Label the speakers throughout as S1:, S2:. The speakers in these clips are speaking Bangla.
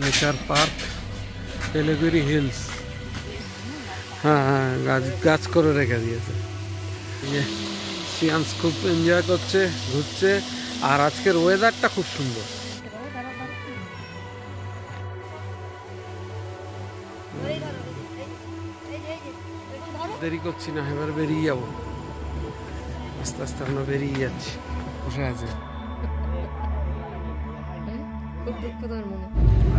S1: Nature park Siliguri hills. হ্যাঁ হ্যাঁ, গাছ গাছ করে রেখে দিয়েছে। সিয়ান্স খুব এনজয় করছে, ঘুরছে, আর আজকের ওয়েদারটা খুব সুন্দর। দেরি করছি না, এবার বেরিয়ে যাবো। আস্তে আস্তে আমরা বেরিয়ে যাচ্ছি। বসে আছে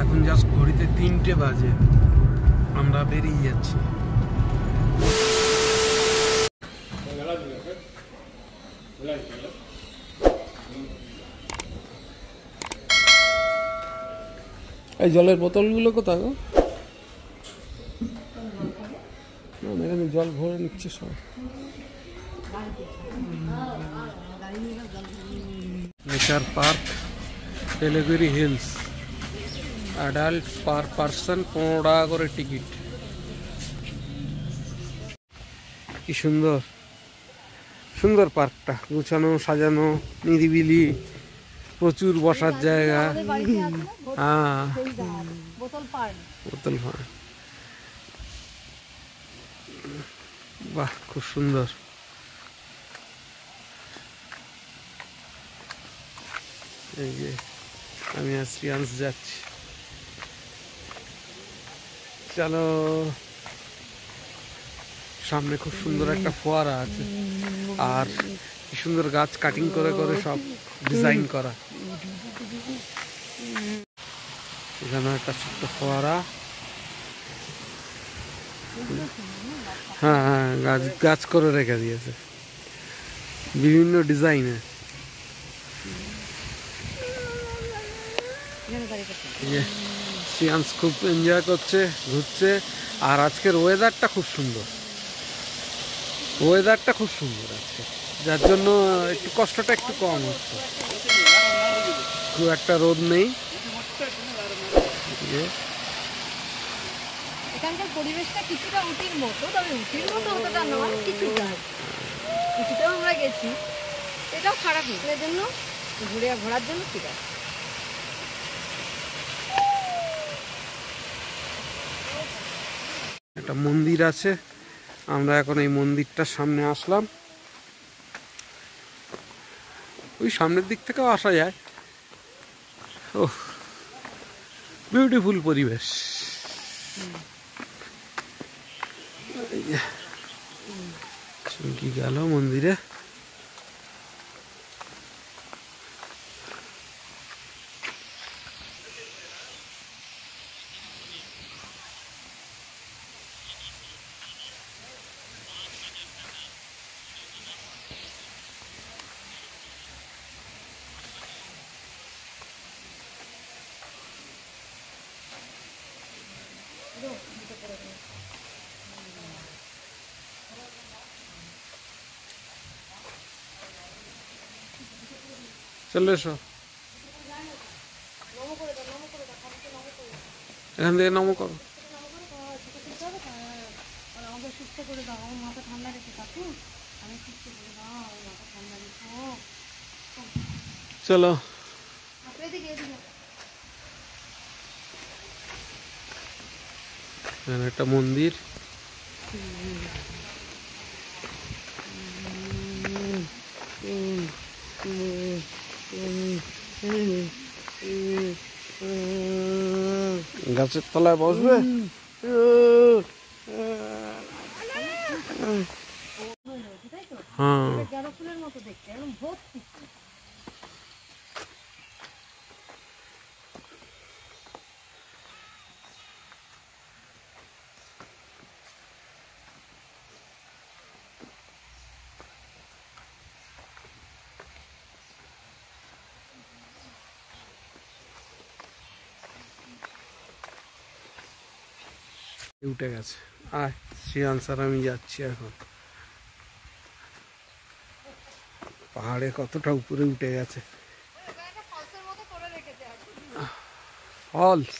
S1: এখন জাস্ট ঘড়িতে 3টে বাজে, আমরা বেরিয়ে যাচ্ছি। এই জলের বোতলগুলো কোথায় গো? এখানে জল ভরে নিচ্ছে সব। Nature park Siliguri hills, adult per person 15 টাকা করে টিকিট। কি সুন্দর সুন্দর পার্কটা, গুছানো সাজানো, নিরিবিলি, প্রচুর বসার জায়গা। হ্যাঁ, বোতল পার্ক। বাহ, খুব সুন্দর। এই যে আমি আর শ্রিয়াংশ যাচ্ছি। চলো, সামনে খুব সুন্দর একটা ফোয়ারা আছে, আর কি সুন্দর গাছ কাটিং করে করে সব ডিজাইন করা। এখানে একটা ছোট্ট ফোয়ারা। হ্যাঁ হ্যাঁ, গাছ গাছ করে রেখে দিয়েছে বিভিন্ন ডিজাইনে। সিয়ান্স খুব এনজয় করছে, ঘুরছে, আর আজকের ওয়েদারটা খুব সুন্দর। ওয়েদারটা খুব সুন্দর আজকে, যার জন্য একটু কষ্টটা একটু কম হচ্ছে। খুব একটা রোদ নেই।
S2: এখানকার পরিবেশটা কিছুটা উটির মতো, তবে উটির মতো অতটা নয়, কিছুটাও আমরা গেছি। এটাও খারাপ নেই, এর জন্য ঘোরার জন্য ঠিক আছে।
S1: একটা মন্দির আছে, আমরা এখন এই মন্দিরটার সামনে আসলাম। ওই সামনের দিক থেকেও আসা যায়। ও, বিউটিফুল পরিবেশ। চুমকি গেল মন্দিরে। চলে এসো, এখান থেকে নমো করো। চলো, এখানে একটা মন্দির। গাছের তলায় বসবে। হ্যাঁ, উঠে গেছে। আয় শ্রিয়াংশ আর আমি যাচ্ছি এখন। পাহাড়ে কতটা উপরে উঠে গেছে। ফলস।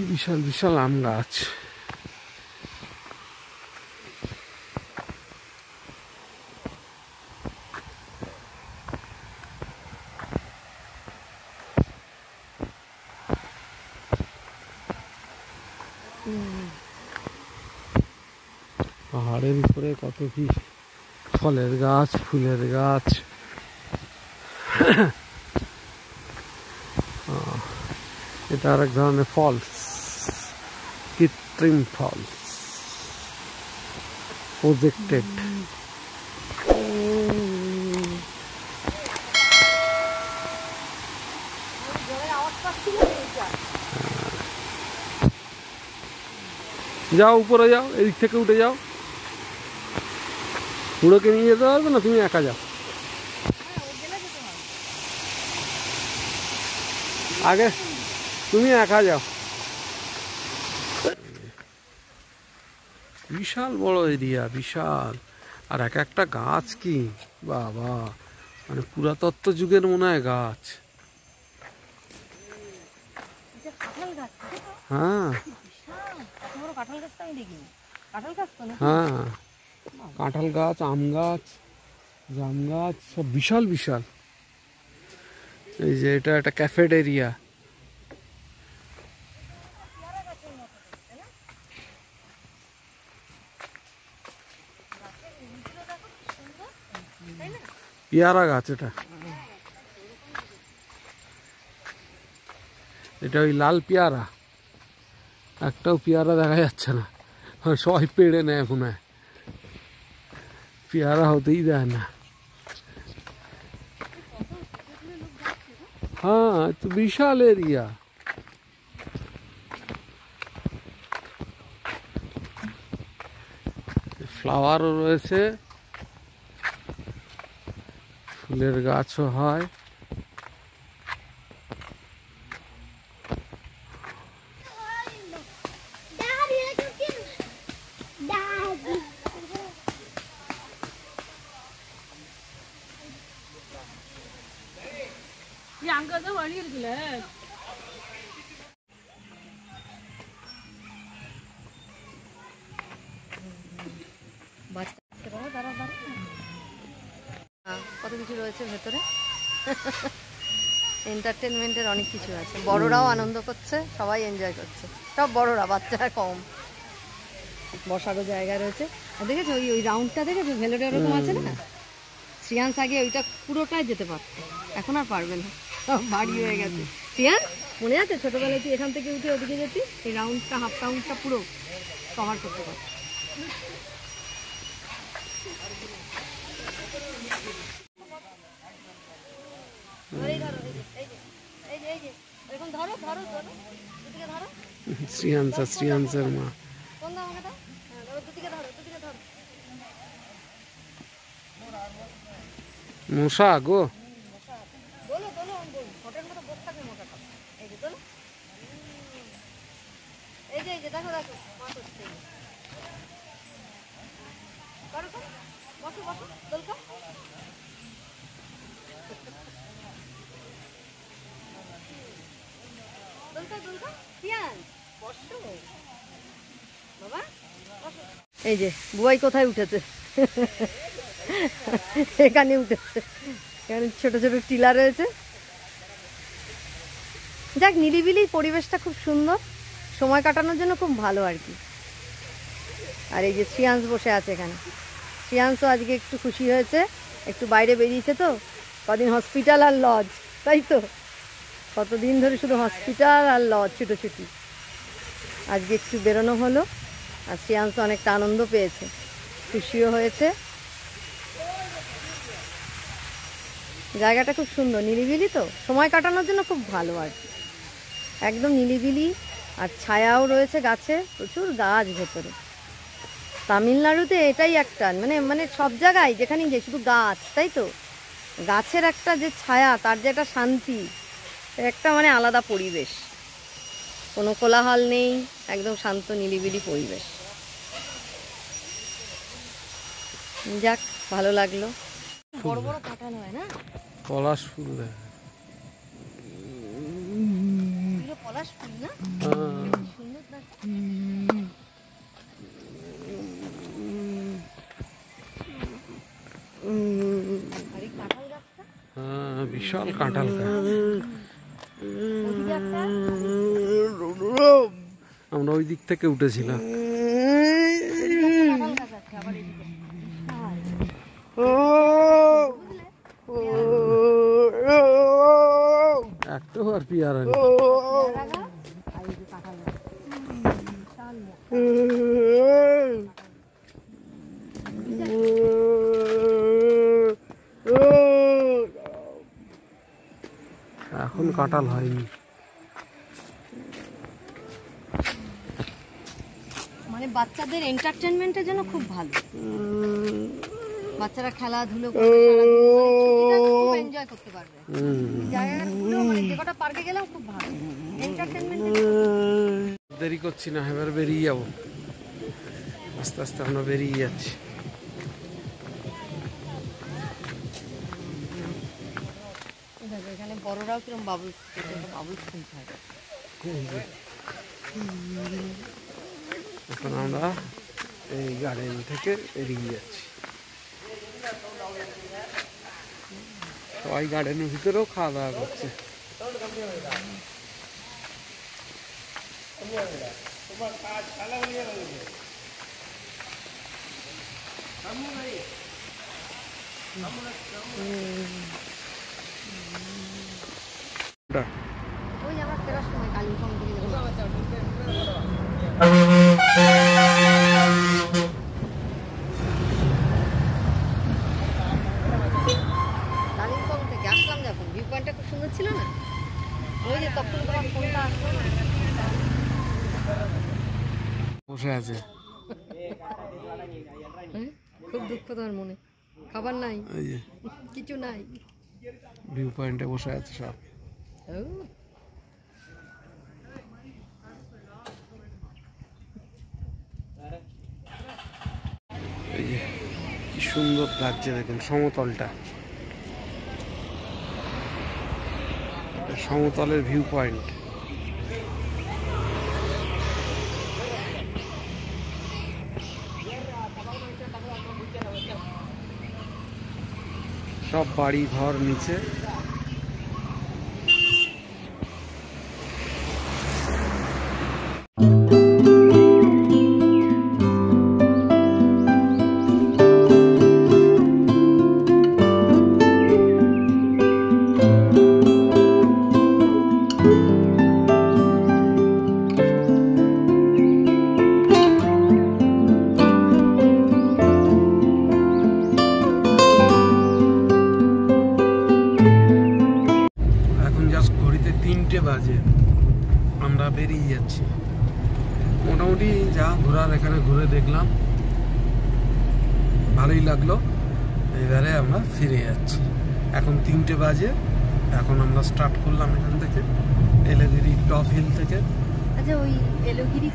S1: বিশাল বিশাল আম গাছ। পাহাড়ের উপরে কত কি ফলের গাছ, ফুলের গাছ। এটা আর এক ধরনের ফলস, কৃত্রিম ফলস, প্রজেক্টেড। যাও উপরে যাও, এদিক থেকে উঠে যাও। পুরোকে নিয়ে যেতে পারবে না, তুমি একা যাও। আগে তুমি একা যাও। বিশাল বড় এরিয়া, বিশাল। আর এক একটা গাছ কি বাবা, মানে পুরাতত্ত্ব যুগের মনে হয় গাছ। হ্যাঁ হ্যাঁ, কাঁঠাল গাছ, আম গাছ, জাম গাছ, সব বিশাল বিশাল। এই যে এটা একটা ক্যাফেটেরিয়া। পেয়ারা গাছ এটা, এটা ওই লাল পেয়ারা। একটাও পেয়ারা দেখা যাচ্ছে না, সবাই পেড়ে নেয় মনে হয়, পেয়ারা হতেই দেয় না। হ্যাঁ, তো বিশাল এরিয়া। ফ্লাওয়ারও রয়েছে, ফুলের গাছও হয়।
S2: কত কিছু রয়েছে ভেতরে, এন্টারটেনমেন্টের অনেক কিছু আছে। বড়রাও আনন্দ করছে, সবাই এনজয় করছে, সব বড়রা, বাচ্চারা কম। বসারও জায়গা রয়েছে। দেখেছো ওই ওই রাউন্ডটা দেখেছো, ভেলোরে ওরকম আছে না। শ্রিয়াংশ আগে ওইটা পুরোটাই যেতে পারত, এখন আর পারবে না, বাড়ি হয়ে গেছে। শ্রিয়াংশ মনে আছে ছোটবেলায় তুই এখান থেকে উঠে ওদিকে যেতি, এই রাউন্ডটা, হাফ রাউন্ডটা পুরো কভার করতে পারত।
S1: শ্রিয়াংশের মা মশা গো,
S2: দেখো দেখো, বসো বসো, দোলকা দোলকা দোলকা, বসো বাবা। এই যে বুয়াই কোথায় উঠেছে, এখানে উঠেছে। এখানে ছোট ছোট টিলা রয়েছে। যাক, নিরিবিলি পরিবেশটা খুব সুন্দর, সময় কাটানোর জন্য খুব ভালো আর কি। আর এই যে শ্রিয়াংশ বসে আছে এখানে। শ্রিয়াংশও আজকে একটু খুশি হয়েছে, একটু বাইরে বেরিয়েছে তো, কদিন হসপিটাল আর লজ, তাই তো কতদিন ধরে শুধু হসপিটাল আর লজ ছুটোছুটি। আজকে একটু বেরোনো হলো, আর শ্রিয়াংশ অনেকটা আনন্দ পেয়েছে, খুশিও হয়েছে। জায়গাটা খুব সুন্দর, নিরিবিলি তো, সময় কাটানোর জন্য খুব ভালো আর কি। একদম নিরিবিলি, আর ছায়াও রয়েছে গাছে, প্রচুর গাছ ভেতরে। তামিলনাড়ুতে এটাই একটা মানে মানে সব জায়গায় যেখানেই যে শুধু গাছ, তাই তো? গাছের একটা যে ছায়া, তার যে একটা শান্তি, একটা মানে আলাদা পরিবেশ, কোনো কোলাহল নেই, একদম শান্ত নিরিবিলি পরিবেশ। যাক, ভালো লাগলো। বড় বড় কাঁঠাল হয় না?
S1: পলাশ ফুল,
S2: পলাশ ফুল না? সুন্দর
S1: বিশাল কাঁঠাল আমরা ওই দিক থেকে উঠেছিলাম। একটু আর পিয়ারা এখন কাঁঠাল হয়নি।
S2: মানে বাচ্চাদের এন্টারটেনমেন্টের জন্য খুব ভালো। বাচ্চারা খেলাধুলো করবে, খুব এনজয় করতে পারবে। জায়গাগুলো মানে যে কটা পার্কে গেলেও খুব ভালো এন্টারটেনমেন্ট।
S1: দেরি করছি না, এবার বেরিয়ে যাবো। আস্তে আস্তে আমরা বেরিয়ে যাচ্ছি।
S2: এখানে বড়রাও কিরকম বাবলস খেলতে হয়।
S1: এখন আমরা এই গার্ডেন থেকে বেরিয়ে যাচ্ছি। সবাই গার্ডেনের ভিতরেও খাওয়া দাওয়া করছে।
S2: ওই আমার ফেরার সময় কালিম্পং থেকে আসলাম যখন, ভিউ পয়েন্টটা খুব সুন্দর ছিল না? ওই যে তখন তোমার ফোনটা আসলো না,
S1: বসে আছে।
S2: খুব দুঃখ তার মনে, খাবার নাই, কিছু নাই,
S1: ভিউ পয়েন্টে বসে আছে সব। কি সুন্দর লাগছে দেখুন সমতলটা, সমতলের ভিউ পয়েন্ট। সব বাড়ি ঘর নিচে। বাজে আমরা বেরিয়ে যাচ্ছি। মোটামুটি যা ঘোরার এখানে ঘুরে দেখলাম, ভালোই লাগলো। এবারে আমরা ফিরে যাচ্ছি। এখন 3টে বাজে। এখন আমরা স্টার্ট করলাম এখান থেকে, এলোগিরি টপ হিল থেকে।
S2: আচ্ছা, ওই এলোগিরি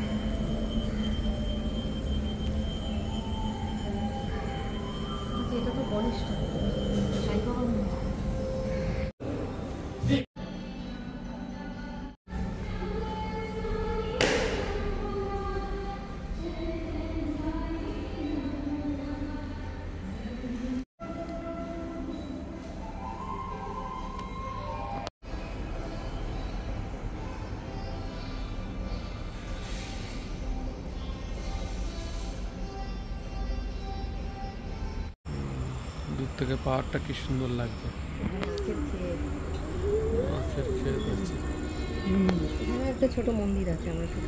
S2: এটা তো গণেশ সাই বাবা মন্দির।
S1: দূর থেকে পাহাড়টা কি সুন্দর লাগছে।
S2: এখানে একটা ছোট মন্দির আছে, আমরা ছোট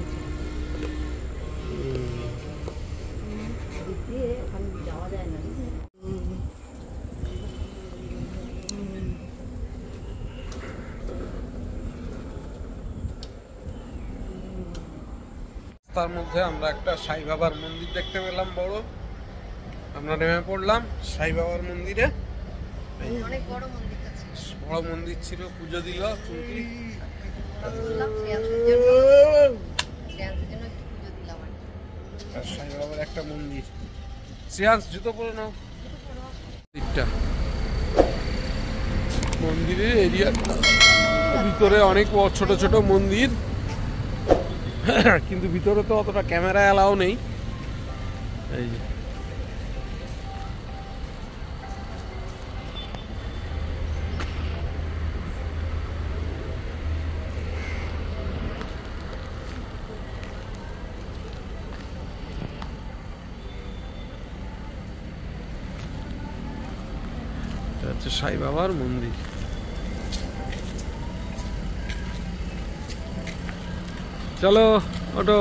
S2: যাওয়া যায় না।
S1: রাস্তার মধ্যে আমরা একটা সাই বাবার মন্দির দেখতে পেলাম বড়। আমরা নেমে পড়লাম সাই বাবার মন্দিরে।
S2: অনেক বড় মন্দিরটা ছিল,
S1: বড় মন্দির ছিল, পুজো দিল চুমকি। সাই বাবার একটা মন্দির। শ্রেয়াংশ জুতো পরে নাও। মন্দিরের এরিয়া ভিতরে অনেক ছোট ছোট মন্দির, কিন্তু ভিতরে তো অতটা ক্যামেরা অ্যালাও নেই। এই যে এটা হচ্ছে সাই বাবার মন্দির। চলো ওঠো।